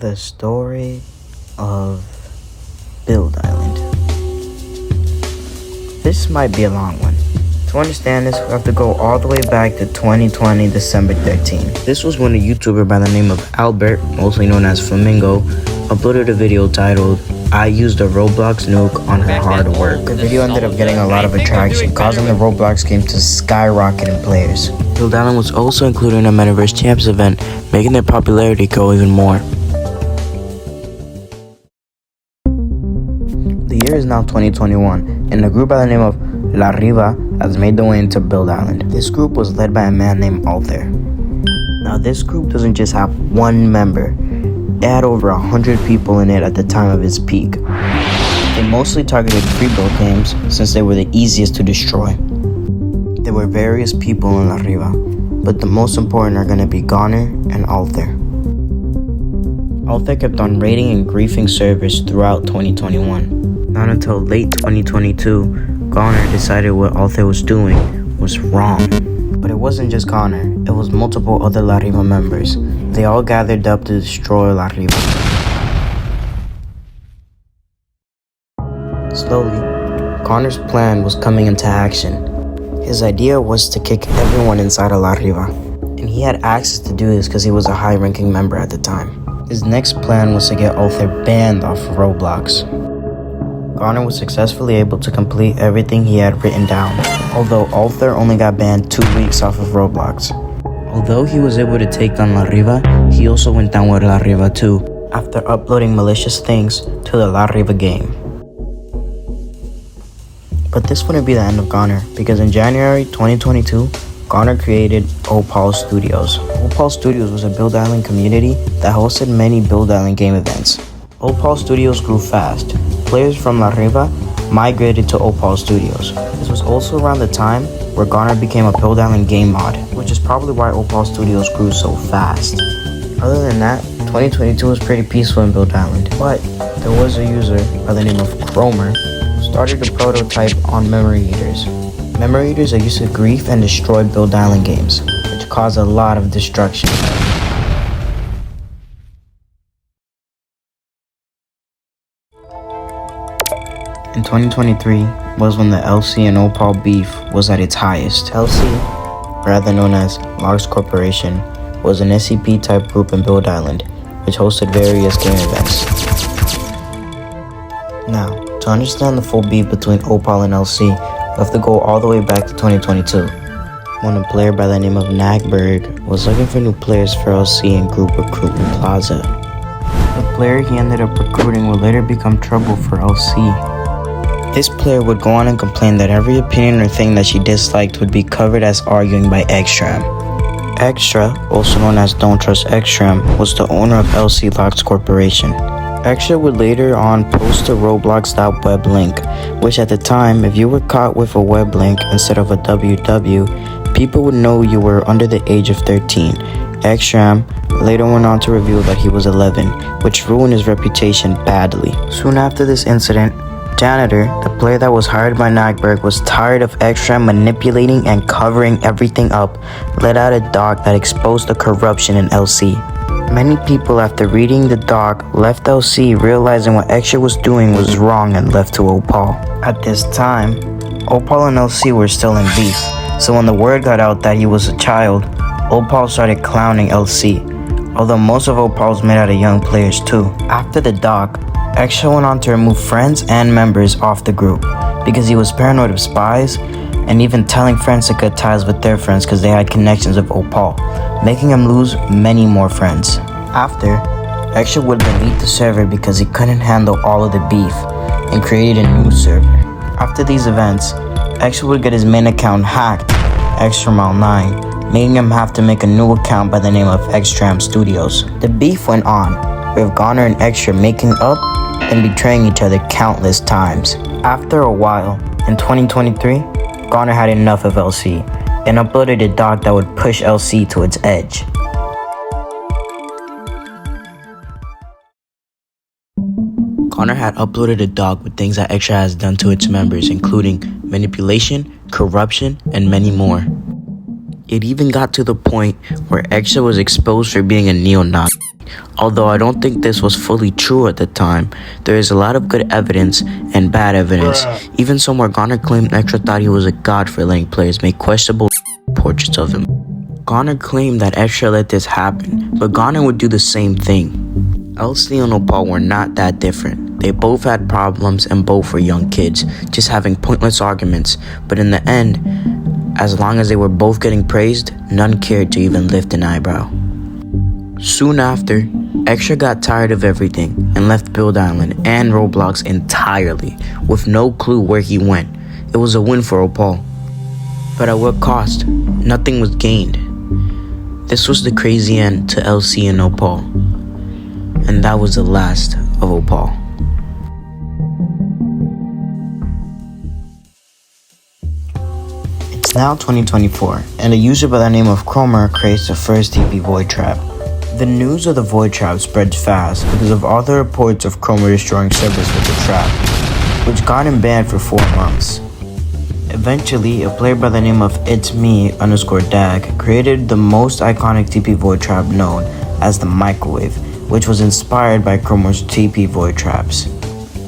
The story of Build Island. This might be a long one. To understand this, we have to go all the way back to 2020, December 13th. This was when a YouTuber by the name of Albert, mostly known as Flamingo, uploaded a video titled, "I used a Roblox nuke on her hard work." The video ended up getting a lot of attraction, causing the Roblox game to skyrocket in players. Build Island was also included in a Metaverse Champs event, making their popularity go even more. The year is now 2021, and a group by the name of Lariva has made their way into Build Island. This group was led by a man named Arthur. Now this group doesn't just have one member, it had over 100 people in it at the time of its peak. They mostly targeted free build games since they were the easiest to destroy. There were various people in Lariva, but the most important are going to be Goner and Arthur. Arthur kept on raiding and griefing servers throughout 2021. Not until late 2022, Goner decided what Arthur was doing was wrong. But it wasn't just Goner, it was multiple other Lariva members. They all gathered up to destroy Lariva. Slowly, Goner's plan was coming into action. His idea was to kick everyone inside of Lariva, and he had access to do this because he was a high-ranking member at the time. His next plan was to get Arthur banned off of Roblox. Goner was successfully able to complete everything he had written down, although Arthur only got banned 2 weeks off of Roblox. Although he was able to take down Lariva, he also went down with Lariva too, after uploading malicious things to the Lariva game. But this wouldn't be the end of Goner, because in January 2022, Goner created Opal Studios. Opal Studios was a Build Island community that hosted many Build Island game events. Opal Studios grew fast. Players from Lariva migrated to Opal Studios. This was also around the time where Goner became a Build Island game mod, which is probably why Opal Studios grew so fast. Other than that, 2022 was pretty peaceful in Build Island, but there was a user by the name of Cromer who started a prototype on memory eaters. Memory eaters are used to grief and destroy Build Island games, which caused a lot of destruction. In 2023 was when the LC and Opal beef was at its highest. LC, rather known as Logs Corporation, was an SCP type group in Build Island, which hosted various game events. Now, to understand the full beef between Opal and LC, we have to go all the way back to 2022, when a player by the name of Nagberg was looking for new players for LC in group recruitment plaza. The player he ended up recruiting would later become trouble for LC. This player would go on and complain that every opinion or thing that she disliked would be covered as arguing by Xtram. Extra, also known as Donttrustxtram, was the owner of LC Logs Corporation. Extra would later on post a Roblox.web link, which at the time, if you were caught with a web link instead of a www, people would know you were under the age of 13. Xtram later went on to reveal that he was 11, which ruined his reputation badly. Soon after this incident, Janitor, the player that was hired by Nagberg, was tired of Xtram manipulating and covering everything up, let out a doc that exposed the corruption in LC. Many people after reading the doc left LC realizing what Extra was doing was wrong and left to Opal. At this time, Opal and LC were still in beef, so when the word got out that he was a child, Opal started clowning LC, although most of Opal's made out of young players too. After the doc, Extra went on to remove friends and members off the group because he was paranoid of spies and even telling friends to cut ties with their friends because they had connections with Opal, making him lose many more friends. After, Extra would delete the server because he couldn't handle all of the beef and created a new server. After these events, Extra would get his main account hacked, Xtram9, making him have to make a new account by the name of Xtram Studios. The beef went on, with Goner and Extra making up and betraying each other countless times. After a while, in 2023, Goner had enough of LC and uploaded a doc that would push LC to its edge. Goner had uploaded a doc with things that Extra has done to its members, including manipulation, corruption, and many more. It even got to the point where Extra was exposed for being a neo-Nazi. Although I don't think this was fully true at the time, there is a lot of good evidence and bad evidence, even some where Garner claimed Extra thought he was a god for letting players make questionable portraits of him. Garner claimed that Extra let this happen, but Garner would do the same thing. LC and Opal were not that different. They both had problems and both were young kids, just having pointless arguments, but in the end, as long as they were both getting praised, none cared to even lift an eyebrow. Soon after, Extra got tired of everything and left Build Island and Roblox entirely, with no clue where he went. It was a win for Opal. But at what cost? Nothing was gained. This was the crazy end to LC and Opal. And that was the last of Opal. It's now 2024, and a user by the name of Cromer creates the first TP Void Trap. The news of the Void Trap spreads fast because of all the reports of Cromer destroying servers with the trap, which got him banned for 4 months. Eventually, a player by the name of itsme_dag created the most iconic TP Void Trap known as the Microwave, which was inspired by Cromer's TP Void Traps.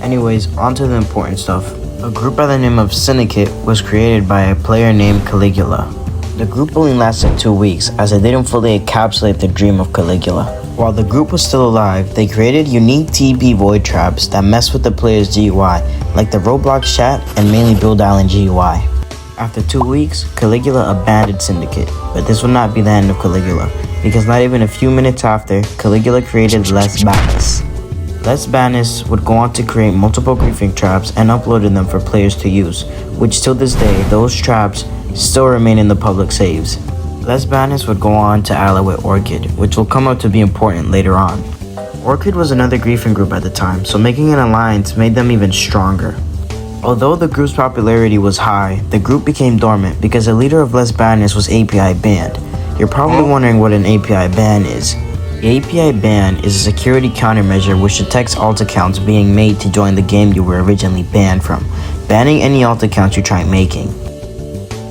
Anyways, onto the important stuff. A group by the name of Syndicate was created by a player named Caligula. The group only lasted 2 weeks as it didn't fully encapsulate the dream of Caligula. While the group was still alive, they created unique TP Void Traps that mess with the player's GUI, like the Roblox chat and mainly Build Island GUI. After 2 weeks, Caligula abandoned Syndicate, but this would not be the end of Caligula, because not even a few minutes after, Caligula created Les Banis. Les Banis would go on to create multiple griefing traps and uploaded them for players to use, which till this day, those traps still remain in the public saves. Les Banis would go on to ally with Orcid, which will come up to be important later on. Orcid was another griefing group at the time, so making an alliance made them even stronger. Although the group's popularity was high, the group became dormant because the leader of Les Banis was API banned. You're probably wondering what an API ban is. The API ban is a security countermeasure which detects alt accounts being made to join the game you were originally banned from, banning any alt accounts you try making.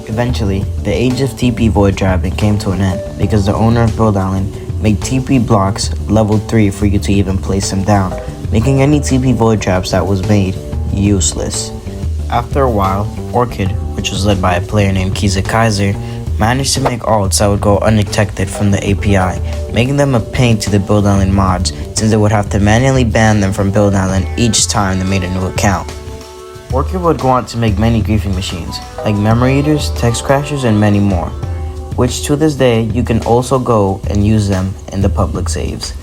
Eventually, the age of TP Void Trapping came to an end because the owner of Build Island made TP blocks level 3 for you to even place them down, making any TP Void Traps that was made useless. After a while, Orcid, which was led by a player named KizaKaser, managed to make alts that would go undetected from the API, making them a pain to the Build Island mods since they would have to manually ban them from Build Island each time they made a new account. Orcid would go on to make many griefing machines, like memory eaters, text crashers, and many more, which to this day you can also go and use them in the public saves.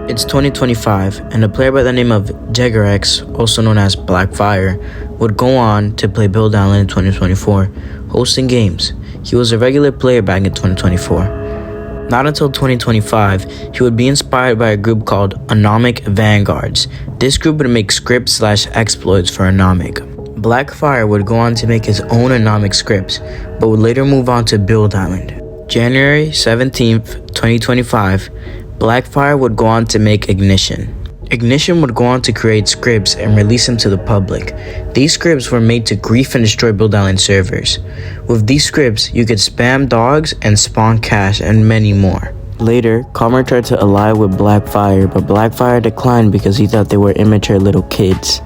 It's 2025, and a player by the name of JaEnderice, also known as Blackfire, would go on to play Build Island in 2024, hosting games. He was a regular player back in 2024. Not until 2025, he would be inspired by a group called Anomic Vanguards. This group would make scripts/exploits for Anomic. Blackfire would go on to make his own Anomic scripts, but would later move on to Build Island. January 17th, 2025, Blackfire would go on to make Ignition. Ignition would go on to create scripts and release them to the public. These scripts were made to grief and destroy Build Island servers. With these scripts, you could spam dogs and spawn cash and many more. Later, Cromer tried to ally with Blackfire, but Blackfire declined because he thought they were immature little kids.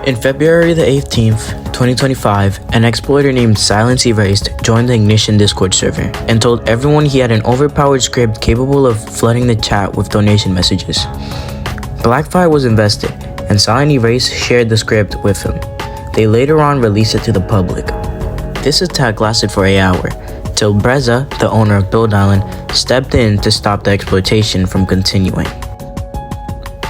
In February the 18th, 2025, an exploiter named Silence Erased joined the Ignition Discord server and told everyone he had an overpowered script capable of flooding the chat with donation messages. Blackfire was invested, and Silent Erase shared the script with him. They later on released it to the public. This attack lasted for an hour, till Breza, the owner of Build Island, stepped in to stop the exploitation from continuing.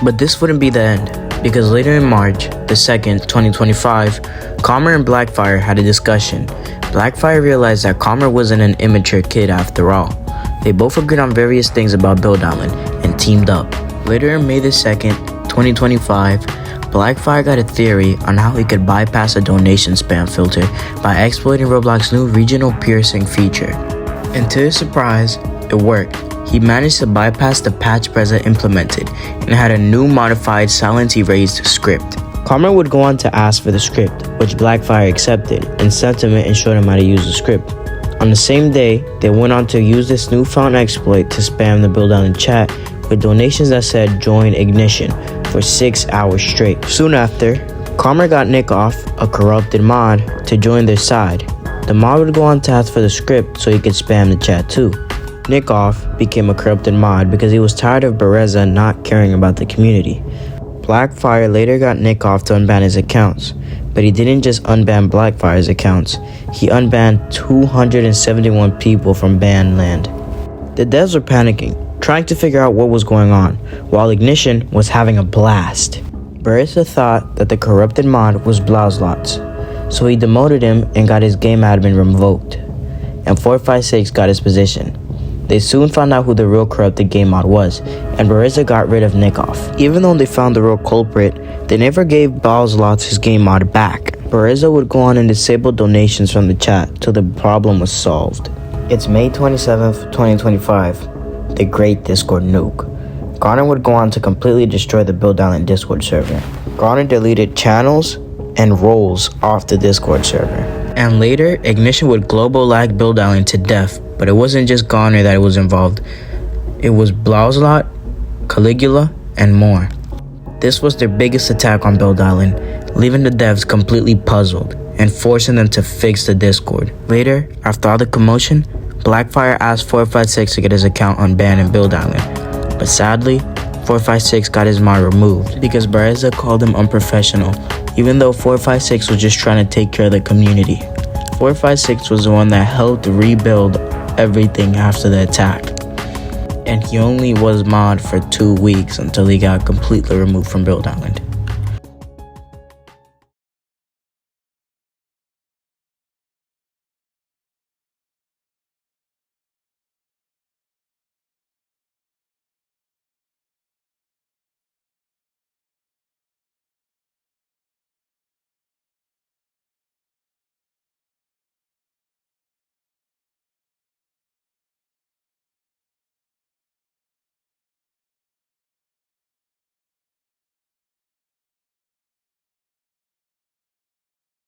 But this wouldn't be the end, because later in March the 2nd, 2025, Cromer and Blackfire had a discussion. Blackfire realized that Cromer wasn't an immature kid after all. They both agreed on various things about Build Island and teamed up. Later on May the 2nd, 2025, Blackfire got a theory on how he could bypass a donation spam filter by exploiting Roblox's new regional piercing feature. And to his surprise, it worked. He managed to bypass the patch Breza implemented and had a new modified Silent Erased script Cromer would go on to ask for the script, which Blackfire accepted and sent him it and showed him how to use the script. On the same day, they went on to use this newfound exploit to spam the Build Island chat with donations that said join ignition for 6 hours straight. Soon after, Cromer got Nick off, a corrupted mod, to join their side. The mod would go on to ask for the script so he could spam the chat too. Nick off became a corrupted mod because he was tired of Bereza not caring about the community. Blackfire later got Nick off to unban his accounts, but he didn't just unban Blackfire's accounts, he unbanned 271 people from banned land. The devs were panicking, trying to figure out what was going on, while Ignition was having a blast. Bereza thought that the corrupted mod was Blauslot's, so he demoted him and got his game admin revoked, and 456 got his position. They soon found out who the real corrupted game mod was, and Bereza got rid of Nick off. Even though they found the real culprit, they never gave Blauslot's his game mod back. Bereza would go on and disable donations from the chat till the problem was solved. It's May 27th, 2025, the Great Discord Nuke. Garner would go on to completely destroy the Build Island Discord server. Garner deleted channels and roles off the Discord server. And later, Ignition would global lag Build Island to death, but it wasn't just Garner that was involved. It was Blauslot, Caligula, and more. This was their biggest attack on Build Island, leaving the devs completely puzzled and forcing them to fix the Discord. Later, after all the commotion, Blackfire asked 456 to get his account unbanned in Build Island, but sadly, 456 got his mod removed because Bereza called him unprofessional, even though 456 was just trying to take care of the community. 456 was the one that helped rebuild everything after the attack, and he only was mod for 2 weeks until he got completely removed from Build Island.